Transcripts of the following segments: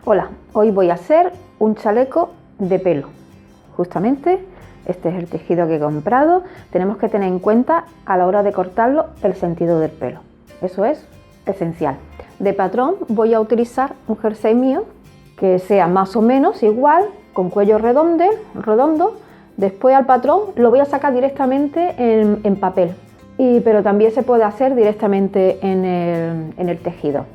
Hola, hoy voy a hacer un chaleco de pelo. Justamente este es el tejido que he comprado. Tenemos que tener en cuenta a la hora de cortarlo el sentido del pelo. Eso es esencial. De patrón voy a utilizar un jersey mío que sea más o menos igual, con cuello redondo. Después al patrón lo voy a sacar directamente en papel, pero también se puede hacer directamente en el tejido.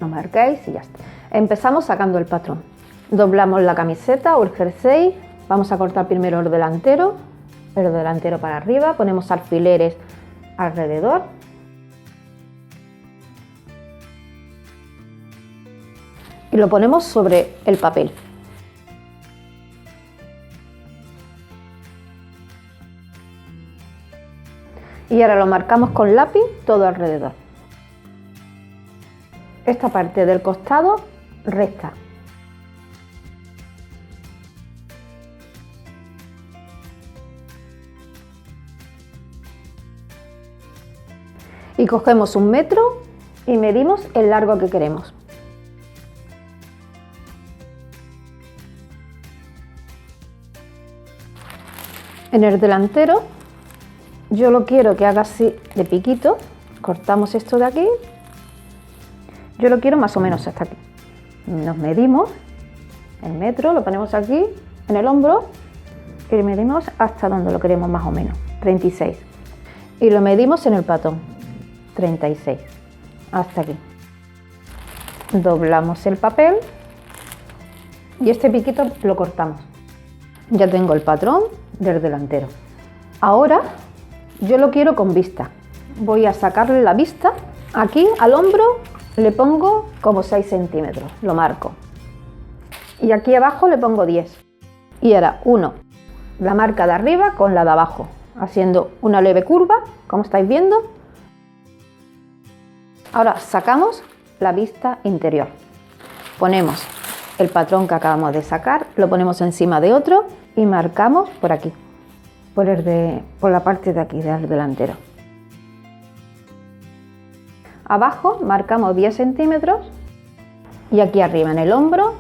Lo marcáis y ya está. Empezamos sacando el patrón. Doblamos la camiseta o el jersey. Vamos a cortar primero el delantero para arriba. Ponemos alfileres alrededor. Y lo ponemos sobre el papel. Y ahora lo marcamos con lápiz todo alrededor. Esta parte del costado recta. Y cogemos 1 metro y medimos el largo que queremos. En el delantero yo lo quiero que haga así de piquito. Cortamos esto de aquí. Yo lo quiero más o menos hasta aquí. Nos medimos el metro, lo ponemos aquí en el hombro y medimos hasta donde lo queremos más o menos, 36. Y lo medimos en el patón, 36, hasta aquí. Doblamos el papel y este piquito lo cortamos. Ya tengo el patrón del delantero. Ahora yo lo quiero con vista. Voy a sacarle la vista. Aquí al hombro le pongo como 6 centímetros, lo marco. Y aquí abajo le pongo 10. Y ahora la marca de arriba con la de abajo, haciendo una leve curva, como estáis viendo. Ahora sacamos la vista interior. Ponemos el patrón que acabamos de sacar, lo ponemos encima de otro y marcamos por aquí, por la parte de aquí del delantero. Abajo marcamos 10 centímetros y aquí arriba en el hombro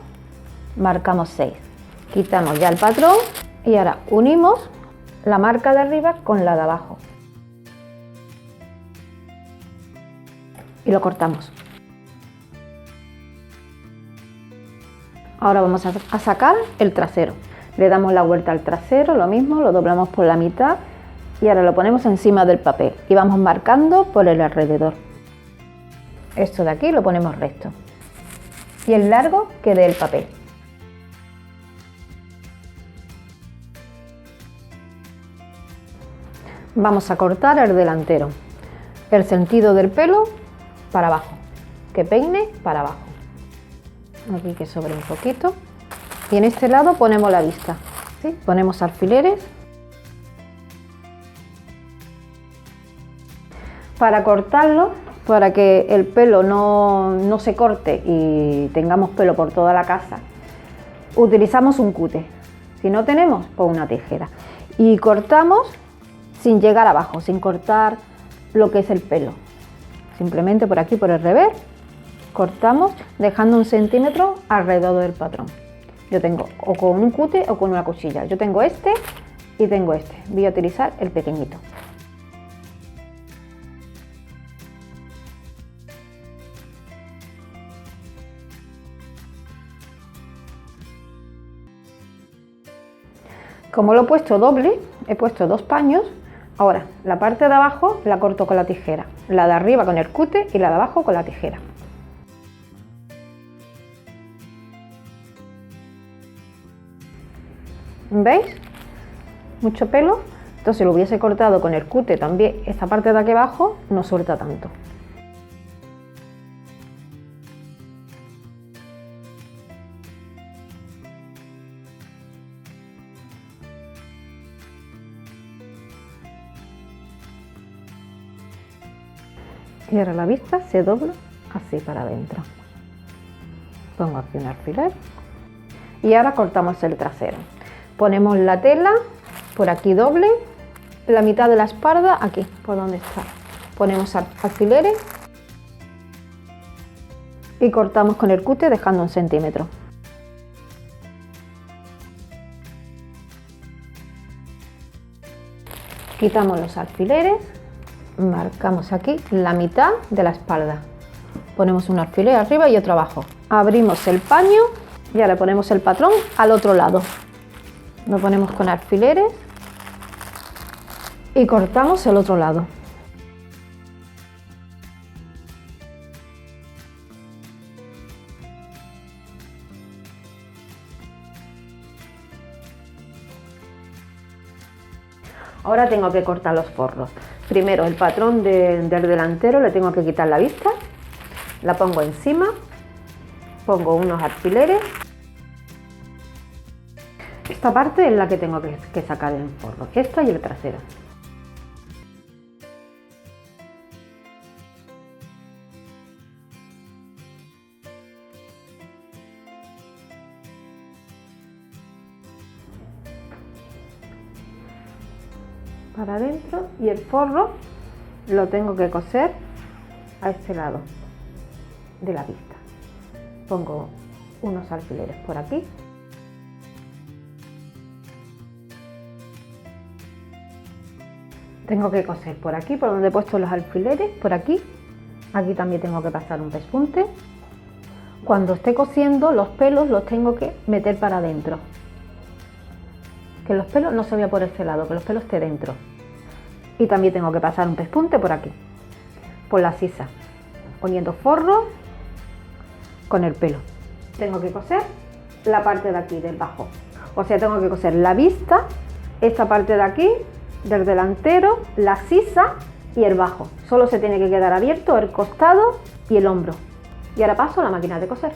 marcamos 6. Quitamos ya el patrón y ahora unimos la marca de arriba con la de abajo y lo cortamos. Ahora vamos a sacar el trasero. Le damos la vuelta al trasero, lo mismo, lo doblamos por la mitad y ahora lo ponemos encima del papel y vamos marcando por el alrededor. Esto de aquí lo ponemos recto y el largo que dé el papel. Vamos a cortar el delantero, el sentido del pelo para abajo, que peine para abajo. Aquí que sobre un poquito. Y en este lado ponemos la vista, ¿sí? Ponemos alfileres. Para cortarlo, para que el pelo no se corte y tengamos pelo por toda la casa, utilizamos un cúter. Si no tenemos, pues una tijera. Y cortamos sin llegar abajo, sin cortar lo que es el pelo. Simplemente por aquí, por el revés, cortamos dejando 1 centímetro alrededor del patrón. Yo tengo o con un cúter o con una cuchilla. Yo tengo este y tengo este. Voy a utilizar el pequeñito. Como lo he puesto doble, he puesto 2 paños. Ahora la parte de abajo la corto con la tijera, la de arriba con el cúter y la de abajo con la tijera. ¿Veis? Mucho pelo. Entonces si lo hubiese cortado con el cúter también, esta parte de aquí abajo no suelta tanto. Y ahora la vista se dobla así para adentro. Pongo aquí un alfiler y ahora cortamos el trasero. Ponemos la tela por aquí doble, la mitad de la espalda aquí, por donde está. Ponemos alfileres y cortamos con el cúter dejando 1 centímetro. Quitamos los alfileres, marcamos aquí la mitad de la espalda. Ponemos un alfiler arriba y otro abajo. Abrimos el paño y ahora ponemos el patrón al otro lado. Lo ponemos con alfileres y cortamos el otro lado. Ahora tengo que cortar los forros. Primero el patrón del delantero le tengo que quitar la vista, la pongo encima, pongo unos alfileres. Esta parte es la que tengo que sacar el forro, esta y el trasero. Para adentro y el forro lo tengo que coser a este lado de la vista. Pongo unos alfileres por aquí. Tengo que coser por aquí, por donde he puesto los alfileres, por aquí. Aquí también tengo que pasar un pespunte. Cuando esté cosiendo, los pelos los tengo que meter para adentro. Que los pelos no se vean por este lado, que los pelos esté dentro. Y también tengo que pasar un pespunte por aquí, por la sisa, poniendo forro con el pelo. Tengo que coser la parte de aquí, del bajo. O sea, tengo que coser la vista, esta parte de aquí, del delantero, la sisa y el bajo. Solo se tiene que quedar abierto el costado y el hombro. Y ahora paso a la máquina de coser.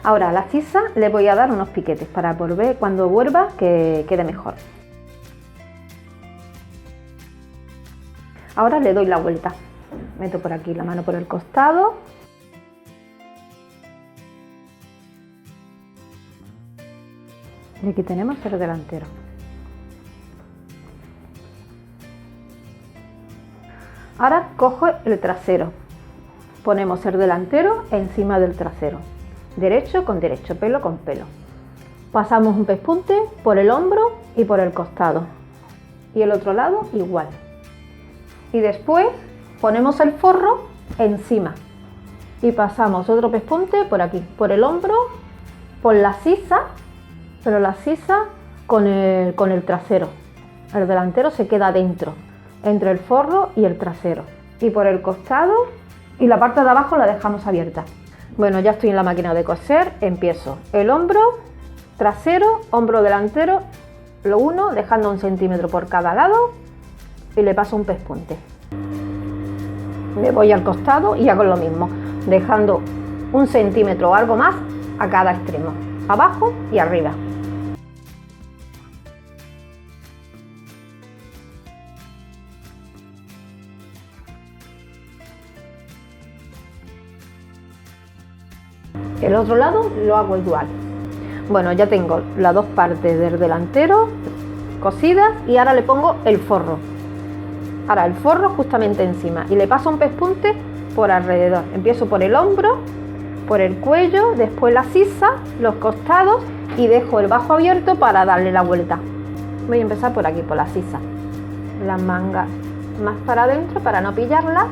Ahora a la sisa le voy a dar unos piquetes para volver cuando vuelva que quede mejor. Ahora le doy la vuelta. Meto por aquí la mano por el costado. Y aquí tenemos el delantero. Ahora cojo el trasero. Ponemos el delantero encima del trasero. Derecho con derecho, pelo con pelo. Pasamos un pespunte por el hombro y por el costado. Y el otro lado igual. Y después ponemos el forro encima. Y pasamos otro pespunte por aquí, por el hombro, por la sisa, pero la sisa con el trasero. El delantero se queda dentro, entre el forro y el trasero. Y por el costado y la parte de abajo la dejamos abierta. Bueno, ya estoy en la máquina de coser, empiezo el hombro trasero, hombro delantero, lo uno, dejando 1 centímetro por cada lado y le paso un pespunte. Me voy al costado y hago lo mismo, dejando 1 centímetro o algo más a cada extremo, abajo y arriba. El otro lado lo hago igual. Bueno, ya tengo las dos partes del delantero cosidas y ahora le pongo el forro. Ahora el forro justamente encima y le paso un pespunte por alrededor. Empiezo por el hombro, por el cuello, después la sisa, los costados y dejo el bajo abierto para darle la vuelta. Voy a empezar por aquí, por la sisa. Las mangas más para adentro para no pillarlas.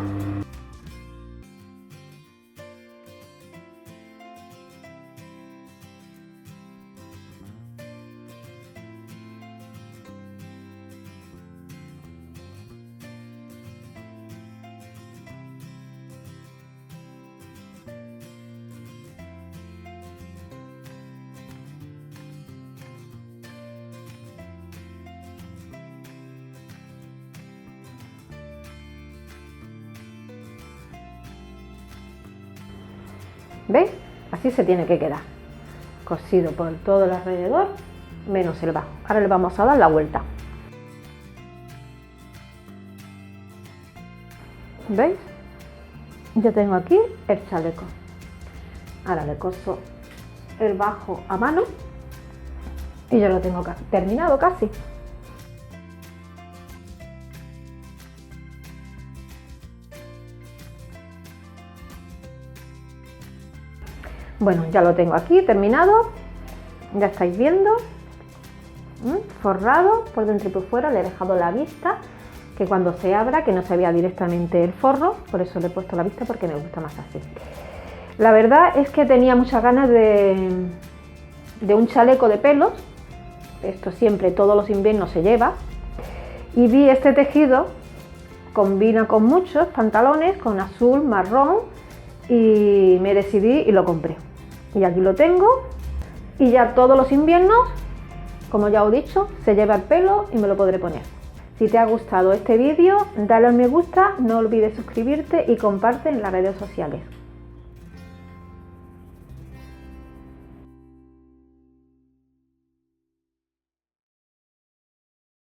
¿Veis? Así se tiene que quedar, cosido por todo el alrededor menos el bajo. Ahora le vamos a dar la vuelta. ¿Veis? Ya tengo aquí el chaleco. Ahora le coso el bajo a mano y ya lo tengo terminado casi. Bueno, ya lo tengo aquí terminado, ya estáis viendo, forrado por dentro y por fuera. Le he dejado la vista, que cuando se abra, que no se vea directamente el forro, por eso le he puesto la vista, porque me gusta más así. La verdad es que tenía muchas ganas de un chaleco de pelos. Esto siempre, todos los inviernos se lleva, y vi este tejido, combina con muchos pantalones, con azul, marrón, y me decidí y lo compré. Y aquí lo tengo, y ya todos los inviernos, como ya os he dicho, se lleva el pelo y me lo podré poner. Si te ha gustado este vídeo, dale al me gusta, no olvides suscribirte y comparte en las redes sociales.